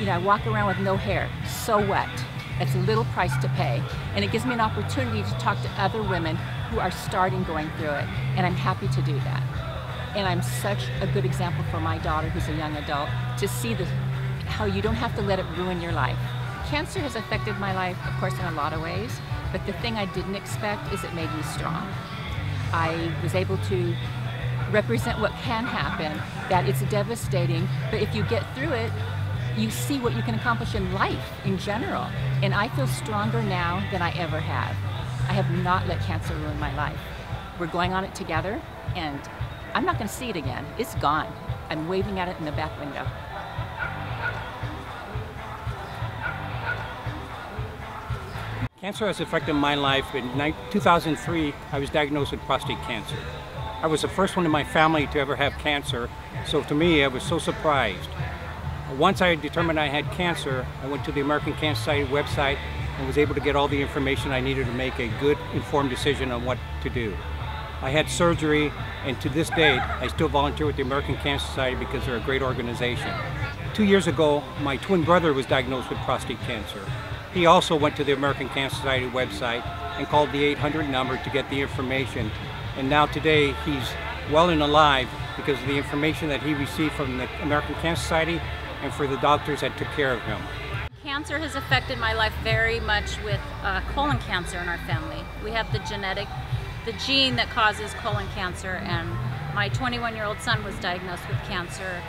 I walk around with no hair. So what? It's a little price to pay. And it gives me an opportunity to talk to other women who are starting going through it. And I'm happy to do that. And I'm such a good example for my daughter, who's a young adult, to see how you don't have to let it ruin your life. Cancer has affected my life, of course, in a lot of ways, but the thing I didn't expect is it made me strong. I was able to represent what can happen, that it's devastating, but if you get through it, you see what you can accomplish in life in general. And I feel stronger now than I ever have. I have not let cancer ruin my life. We're going on it together, and I'm not going to see it again. It's gone. I'm waving at it in the back window. Cancer has affected my life. In 2003, I was diagnosed with prostate cancer. I was the first one in my family to ever have cancer, so to me, I was so surprised. Once I determined I had cancer, I went to the American Cancer Society website and was able to get all the information I needed to make a good, informed decision on what to do. I had surgery, and to this date, I still volunteer with the American Cancer Society because they're a great organization. 2 years ago, my twin brother was diagnosed with prostate cancer. He also went to the American Cancer Society website and called the 800 number to get the information. And now today, he's well and alive because of the information that he received from the American Cancer Society and for the doctors that took care of him. Cancer has affected my life very much with colon cancer in our family. We have the gene that causes colon cancer, and my 21-year-old son was diagnosed with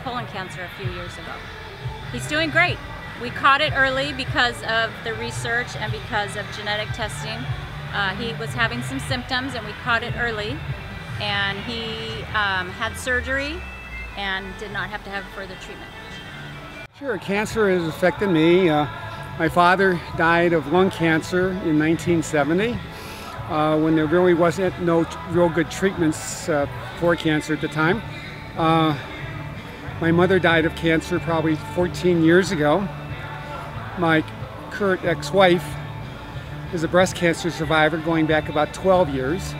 colon cancer a few years ago. He's doing great. We caught it early because of the research and because of genetic testing. He was having some symptoms and we caught it early, and he had surgery and did not have to have further treatment. Sure, cancer has affected me. My father died of lung cancer in 1970 when there really wasn't no real good treatments for cancer at the time. My mother died of cancer probably 14 years ago. My current ex-wife is a breast cancer survivor going back about 12 years.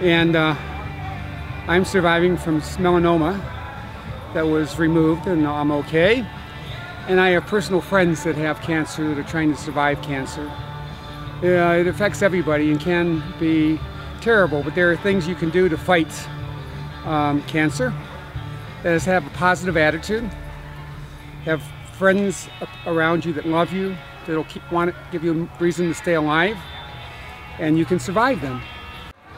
And I'm surviving from melanoma that was removed, and I'm okay. And I have personal friends that have cancer that are trying to survive cancer. It affects everybody and can be terrible, but there are things you can do to fight cancer. That is, have a positive attitude, have friends around you that love you, that'll want to give you a reason to stay alive, and you can survive them.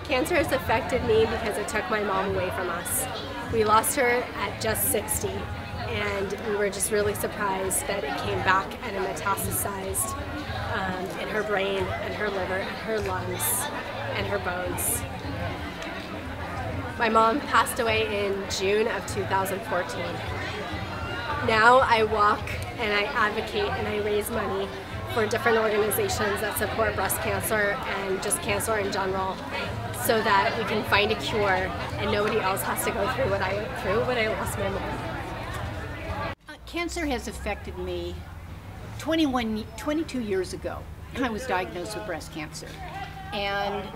Cancer has affected me because it took my mom away from us. We lost her at just 60, and we were just really surprised that it came back and it metastasized in her brain and her liver and her lungs and her bones. My mom passed away in June of 2014. Now I walk and I advocate and I raise money for different organizations that support breast cancer and just cancer in general, so that we can find a cure and nobody else has to go through what I went through when I lost my mom. Cancer has affected me 22 years ago. I was diagnosed with breast cancer, and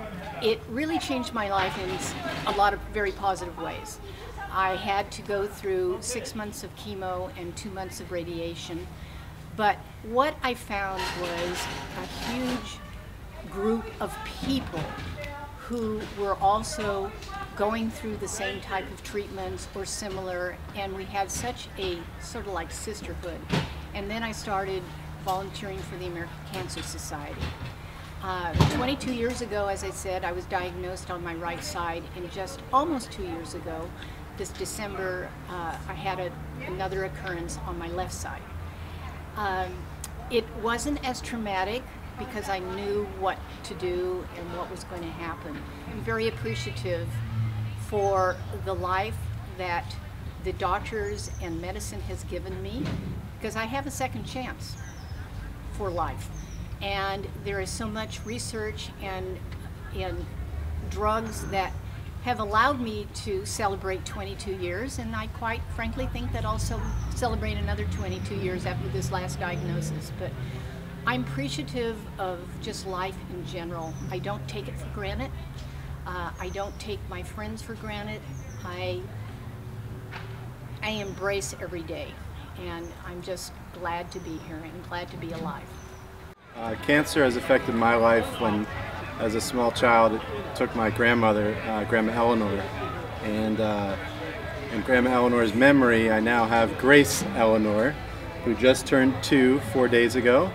it really changed my life in a lot of very positive ways. I had to go through 6 months of chemo and 2 months of radiation, but what I found was a huge group of people who were also going through the same type of treatments or similar, and we had such a sort of like sisterhood. And then I started volunteering for the American Cancer Society. 22 years ago, as I said, I was diagnosed on my right side, and just almost 2 years ago, this December, I had another occurrence on my left side. It wasn't as traumatic because I knew what to do and what was going to happen. I'm very appreciative for the life that the doctors and medicine has given me, because I have a second chance for life. And there is so much research and drugs that have allowed me to celebrate 22 years, and I quite frankly think that I'll celebrate another 22 years after this last diagnosis. But I'm appreciative of just life in general. I don't take it for granted. I don't take my friends for granted. I embrace every day. and I'm just glad to be here and glad to be alive. Cancer has affected my life when, as a small child, it took my grandmother, Grandma Eleanor, and in Grandma Eleanor's memory, I now have Grace Eleanor, who just turned 2 4 days ago,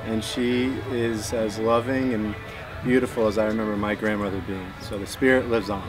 and she is as loving and beautiful as I remember my grandmother being. So the spirit lives on.